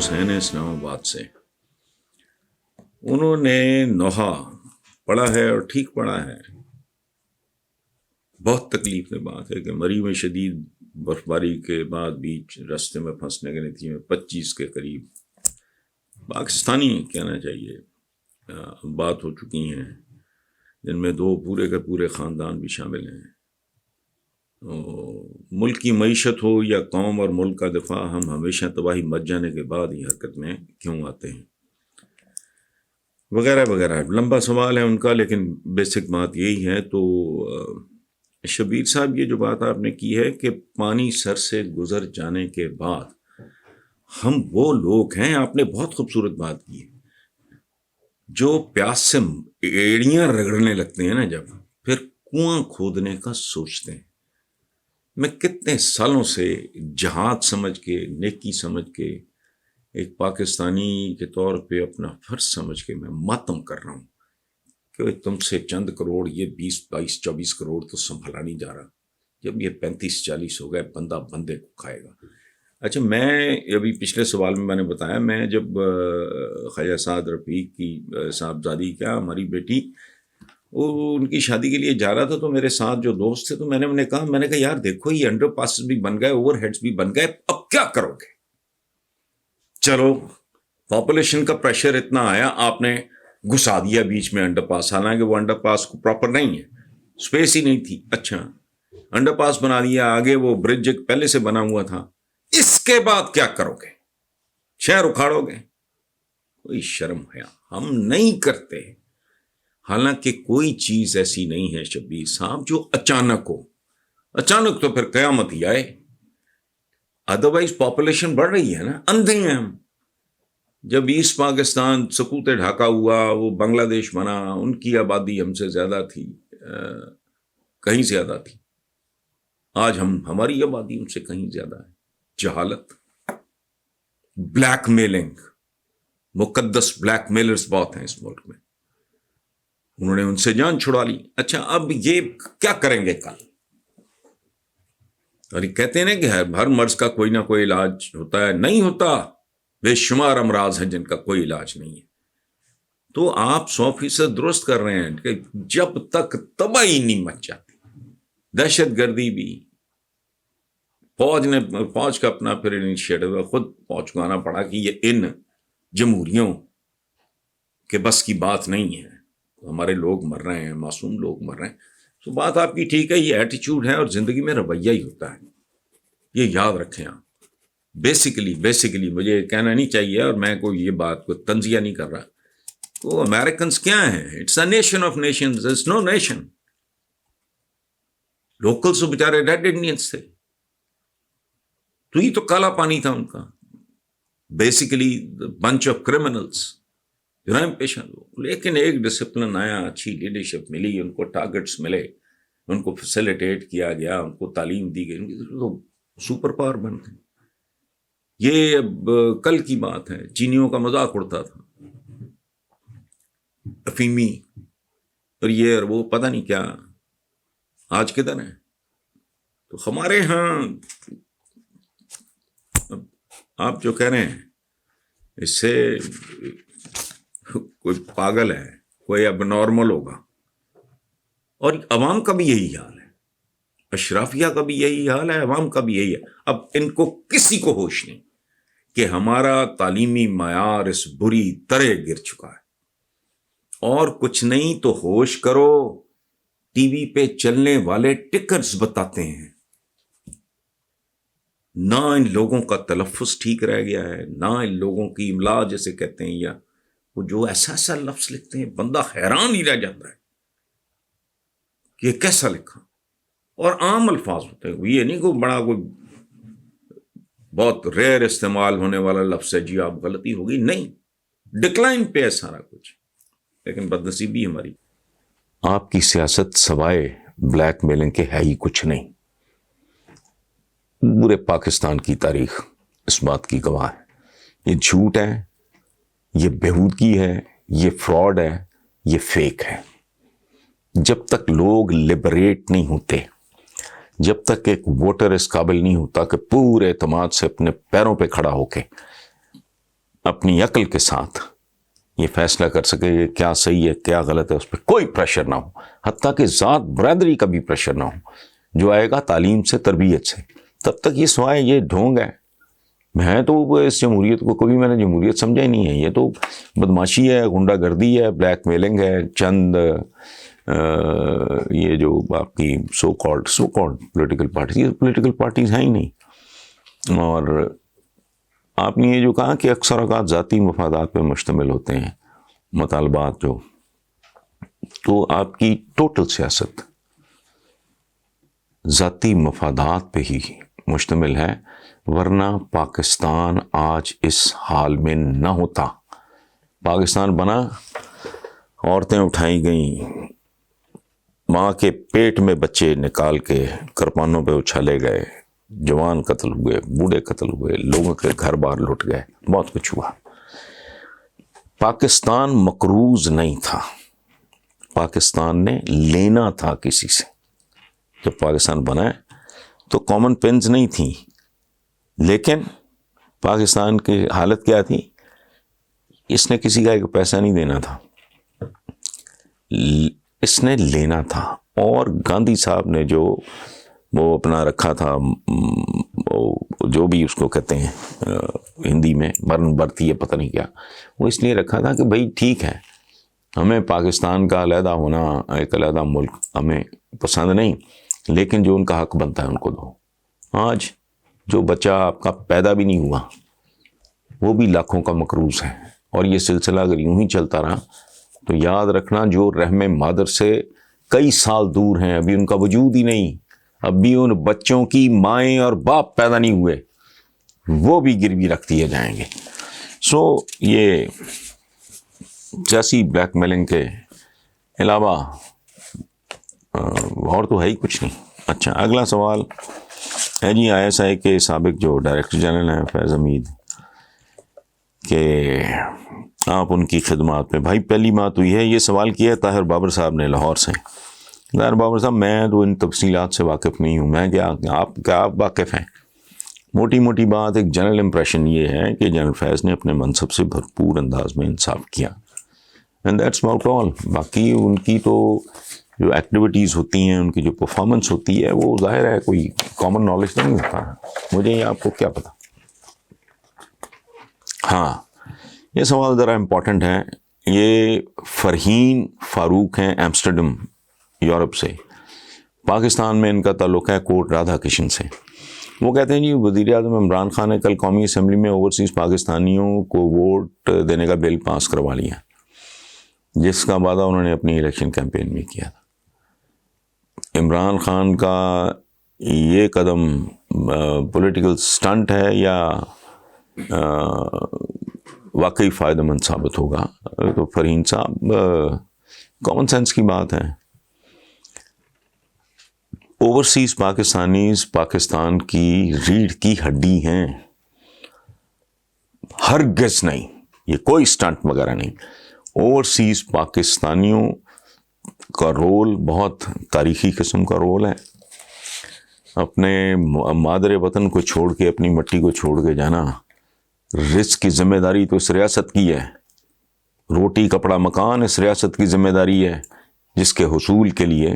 حسین ہے اسلام آباد سے. انہوں نے نوحہ پڑھا ہے اور ٹھیک پڑھا ہے. بہت تکلیف کی بات ہے کہ مری میں شدید برفباری کے بعد بیچ راستے میں پھنسنے کے نتیجے میں 25 کے قریب پاکستانی کہنا چاہیے بات ہو چکی ہیں، جن میں 2 پورے کے پورے خاندان بھی شامل ہیں. ملک کی معیشت ہو یا قوم اور ملک کا دفاع، ہم ہمیشہ تباہی مچ جانے کے بعد ہی حرکت میں کیوں آتے ہیں وغیرہ وغیرہ. لمبا سوال ہے ان کا، لیکن بیسک بات یہی ہے. تو شبیر صاحب، یہ جو بات آپ نے کی ہے کہ پانی سر سے گزر جانے کے بعد ہم وہ لوگ ہیں، آپ نے بہت خوبصورت بات کی ہے، جو پیاس سے ایڑیاں رگڑنے لگتے ہیں نا، جب پھر کنواں کھودنے کا سوچتے ہیں. میں کتنے سالوں سے جہاد سمجھ کے، نیکی سمجھ کے، ایک پاکستانی کے طور پہ اپنا فرض سمجھ کے میں ماتم کر رہا ہوں کہ تم سے چند کروڑ، یہ 20 22 24 کروڑ تو سنبھالا نہیں جا رہا. جب یہ 35 40 ہو گئے، بندہ بندے کو کھائے گا. اچھا، میں ابھی پچھلے سوال میں نے بتایا، میں جب خواجہ سعد رفیق کی صاحبزادی کیا ہماری بیٹی، وہ ان کی شادی کے لیے جا رہا تھا، تو میرے ساتھ جو دوست تھے، تو میں نے انہیں کہا یار دیکھو، یہ انڈر پاسز بھی بن گئے، اوور ہیڈز بھی بن گئے، اب کیا کرو گے؟ چلو، پاپولیشن کا پریشر اتنا آیا، آپ نے گھسا دیا بیچ میں انڈر پاس، حالانکہ وہ انڈر پاس کو پراپر نہیں ہے، اسپیس ہی نہیں تھی. اچھا، انڈر پاس بنا دیا، آگے وہ برج پہلے سے بنا ہوا تھا. اس کے بعد کیا کرو گے؟ شہر اکھاڑو گے؟ کوئی شرم ہے؟ ہم نہیں کرتے. حالانکہ کوئی چیز ایسی نہیں ہے شبیر صاحب جو اچانک ہو. اچانک تو پھر قیامت ہی آئے. ادروائز پاپولیشن بڑھ رہی ہے نا، اندھے ہیں ہم. جب ایسٹ پاکستان سکوت ڈھاکہ ہوا، وہ بنگلہ دیش بنا، ان کی آبادی ہم سے زیادہ تھی، کہیں زیادہ تھی. آج ہماری آبادی ان سے کہیں زیادہ ہے. جہالت، بلیک میلنگ، مقدس بلیک میلرز بہت ہیں اس ملک میں، انہوں نے ان سے جان چھڑا لی. اچھا، اب یہ کیا کریں گے کل؟ اور یہ کہتے ہیں نا کہ ہر مرض کا کوئی نہ کوئی علاج ہوتا ہے. نہیں ہوتا. بے شمار امراض ہیں جن کا کوئی علاج نہیں ہے. تو آپ 100% درست کر رہے ہیں کہ جب تک تباہی نہیں مچ جاتی، دہشت گردی بھی، فوج کا اپنا پھر انیشیٹو، خود فوج کو آنا پڑا کہ یہ ان جمہوریوں کے بس کی بات نہیں ہے، ہمارے لوگ مر رہے ہیں، معصوم لوگ مر رہے ہیں. تو بات آپ کی ٹھیک ہے، یہ ایٹیچیوڈ ہے، اور زندگی میں رویہ ہی ہوتا ہے، یہ یاد رکھیں آپ. بیسیکلی مجھے کہنا نہیں چاہیے، اور میں کوئی یہ بات کو تنزیہ نہیں کر رہا. تو امریکنز کیا ہیں؟ It's a nation of nations, it's no nation. Locals تو بیچارے ریڈ انڈینز تھے، تو یہ تو کالا پانی تھا ان کا. بیسیکلی بنچ آف کرمنلز، جرائم پیشہ لوگ. لیکن ایک ڈسپلن آیا، اچھی لیڈرشپ ملی، ان کو ٹارگٹس ملے، ان کو فیسیلیٹیٹ کیا گیا، ان کو تعلیم دی گئی، لوگ سپر پاور بن گئے. یہ اب کل کی بات ہے، چینیوں کا مذاق اڑتا تھا، افیمی اور یہ اور وہ، پتہ نہیں کیا. آج کدھر ہے؟ تو ہمارے ہاں آپ جو کہہ رہے ہیں، اس سے کوئی پاگل ہے، کوئی اب نارمل ہوگا. اور عوام کا بھی یہی حال ہے، اشرافیہ کا بھی یہی حال ہے، عوام کا بھی یہی ہے. اب ان کو کسی کو ہوش نہیں کہ ہمارا تعلیمی معیار اس بری طرح گر چکا ہے. اور کچھ نہیں تو ہوش کرو، ٹی وی پہ چلنے والے ٹکرز بتاتے ہیں. نہ ان لوگوں کا تلفظ ٹھیک رہ گیا ہے، نہ ان لوگوں کی املا جیسے کہتے ہیں، یا وہ جو ایسا لفظ لکھتے ہیں، بندہ حیران ہی رہ جاتا ہے کہ یہ کیسا لکھا. اور عام الفاظ ہوتے ہیں، یہ نہیں کوئی بڑا، کوئی بہت ریئر استعمال ہونے والا لفظ ہے، جی آپ غلطی ہوگی، نہیں، ڈکلائن پہ ہے سارا کچھ. لیکن بدنصیبی ہماری، آپ کی سیاست سوائے بلیک میلنگ کے ہے ہی کچھ نہیں. پورے پاکستان کی تاریخ اس بات کی گواہ ہے. یہ جھوٹ ہے، یہ بےہودگی ہے، یہ فراڈ ہے، یہ فیک ہے. جب تک لوگ لبریٹ نہیں ہوتے، جب تک ایک ووٹر اس قابل نہیں ہوتا کہ پورے اعتماد سے اپنے پیروں پہ کھڑا ہو کے اپنی عقل کے ساتھ یہ فیصلہ کر سکے کہ کیا صحیح ہے کیا غلط ہے، اس پہ کوئی پریشر نہ ہو، حتیٰ کہ ذات برادری کا بھی پریشر نہ ہو، جو آئے گا تعلیم سے، تربیت سے، تب تک یہ سوائے یہ ڈھونگ ہے. میں تو اس جمہوریت کو کبھی میں نے جمہوریت سمجھا ہی نہیں ہے. یہ تو بدماشی ہے، غنڈہ گردی ہے، بلیک میلنگ ہے، چند یہ جو باقی سو کالڈ پولیٹیکل پارٹیز، یہ پولیٹیکل پارٹیز ہیں ہی نہیں. اور آپ نے یہ جو کہا کہ اکثر اوقات ذاتی مفادات پہ مشتمل ہوتے ہیں مطالبات جو، تو آپ کی ٹوٹل سیاست ذاتی مفادات پہ ہی مشتمل ہے، ورنہ پاکستان آج اس حال میں نہ ہوتا. پاکستان بنا، عورتیں اٹھائی گئیں، ماں کے پیٹ میں بچے نکال کے کرپانوں پہ اچھالے گئے، جوان قتل ہوئے، بوڑھے قتل ہوئے، لوگوں کے گھر بار لٹ گئے، بہت کچھ ہوا. پاکستان مقروض نہیں تھا، پاکستان نے لینا تھا کسی سے. جب پاکستان بنا ہے تو کامن پینز نہیں تھیں، لیکن پاکستان کی حالت کیا تھی؟ اس نے کسی کا ایک پیسہ نہیں دینا تھا، اس نے لینا تھا. اور گاندھی صاحب نے جو وہ اپنا رکھا تھا، جو بھی اس کو کہتے ہیں ہندی میں مرن برتی ہے پتہ نہیں کیا، وہ اس لیے رکھا تھا کہ بھائی ٹھیک ہے، ہمیں پاکستان کا علیحدہ ہونا، ایک علیحدہ ملک ہمیں پسند نہیں، لیکن جو ان کا حق بنتا ہے ان کو دو. آج جو بچہ آپ کا پیدا بھی نہیں ہوا وہ بھی لاکھوں کا مقروض ہے. اور یہ سلسلہ اگر یوں ہی چلتا رہا تو یاد رکھنا، جو رحم مادر سے کئی سال دور ہیں، ابھی ان کا وجود ہی نہیں، اب بھی ان بچوں کی مائیں اور باپ پیدا نہیں ہوئے، وہ بھی گروی رکھ دیے جائیں گے. سو یہ سیاسی بلیک میلنگ کے علاوہ اور تو ہے ہی کچھ نہیں. اچھا، اگلا سوال ہے جی ISI کے سابق جو ڈائریکٹر جنرل ہیں فیض حمید، کہ آپ ان کی خدمات میں. بھائی پہلی بات ہوئی ہے، یہ سوال کیا ہے طاہر بابر صاحب نے لاہور سے. طاہر بابر صاحب، میں تو ان تفصیلات سے واقف نہیں ہوں، میں کیا آپ واقف ہیں. موٹی موٹی بات، ایک جنرل امپریشن یہ ہے کہ جنرل فیض نے اپنے منصب سے بھرپور انداز میں انصاف کیا، اینڈ دیٹس اباؤٹ آل. باقی ان کی تو جو ایکٹیویٹیز ہوتی ہیں، ان کی جو پرفارمنس ہوتی ہے، وہ ظاہر ہے کوئی کامن نالج نہیں ہوتا. مجھے یا آپ کو کیا پتا. ہاں، یہ سوال ذرا امپورٹنٹ ہے. یہ فرحین فاروق ہیں ایمسٹرڈم یورپ سے. پاکستان میں ان کا تعلق ہے کوٹ رادھا کرشن سے. وہ کہتے ہیں جی وزیر اعظم عمران خان نے کل قومی اسمبلی میں اوورسیز پاکستانیوں کو ووٹ دینے کا بل پاس کروا لیا، جس کا وعدہ انہوں نے اپنی الیکشن کیمپین میں کیا تھا. عمران خان کا یہ قدم پولیٹیکل سٹنٹ ہے یا واقعی فائدہ مند ثابت ہوگا؟ تو فرحین صاحب، کامن سینس کی بات ہے. اوورسیز پاکستانیز پاکستان کی ریڑھ کی ہڈی ہیں، ہرگز نہیں، یہ کوئی سٹنٹ وغیرہ نہیں. اوورسیز پاکستانیوں کا رول بہت تاریخی قسم کا رول ہے. اپنے مادر وطن کو چھوڑ کے، اپنی مٹی کو چھوڑ کے جانا، رزق کی ذمہ داری تو اس ریاست کی ہے، روٹی کپڑا مکان اس ریاست کی ذمہ داری ہے، جس کے حصول کے لیے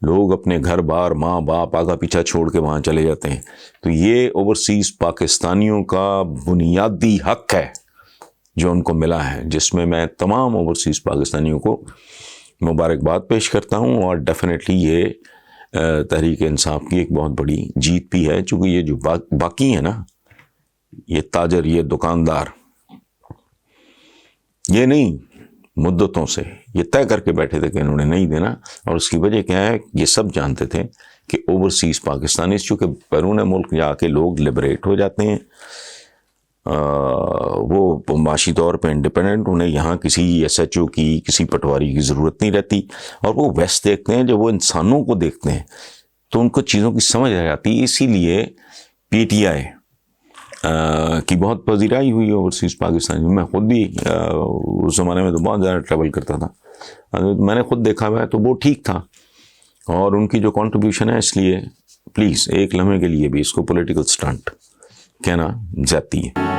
لوگ اپنے گھر بار، ماں باپ، آگا پیچھا چھوڑ کے وہاں چلے جاتے ہیں. تو یہ اوورسیز پاکستانیوں کا بنیادی حق ہے جو ان کو ملا ہے، جس میں میں تمام اوورسیز پاکستانیوں کو مبارکباد پیش کرتا ہوں. اور ڈیفینیٹلی یہ تحریک انصاف کی ایک بہت بڑی جیت بھی ہے، چونکہ یہ جو باقی ہیں نا، یہ تاجر، یہ دکاندار، یہ نہیں مدتوں سے یہ طے کر کے بیٹھے تھے کہ انہوں نے نہیں دینا. اور اس کی وجہ کیا ہے؟ یہ سب جانتے تھے کہ اوورسیز پاکستانی، چونکہ بیرون ملک جا کے لوگ لبریٹ ہو جاتے ہیں، وہ معاشی طور پہ انڈیپینڈنٹ، انہیں یہاں کسی SHO کی، کسی پٹواری کی ضرورت نہیں رہتی. اور وہ ویسٹ دیکھتے ہیں، جب وہ انسانوں کو دیکھتے ہیں تو ان کو چیزوں کی سمجھ آ جاتی. اسی لیے PTI کی بہت پذیرائی ہوئی اوورسیز پاکستانی. میں خود بھی اس زمانے میں تو بہت زیادہ ٹریول کرتا تھا، میں نے خود دیکھا ہوا ہے، تو وہ ٹھیک تھا. اور ان کی جو کنٹریبیوشن ہے، اس لیے پلیز ایک لمحے کے لیے بھی اس کو پولیٹیکل سٹنٹ کہنا زیادتی ہے.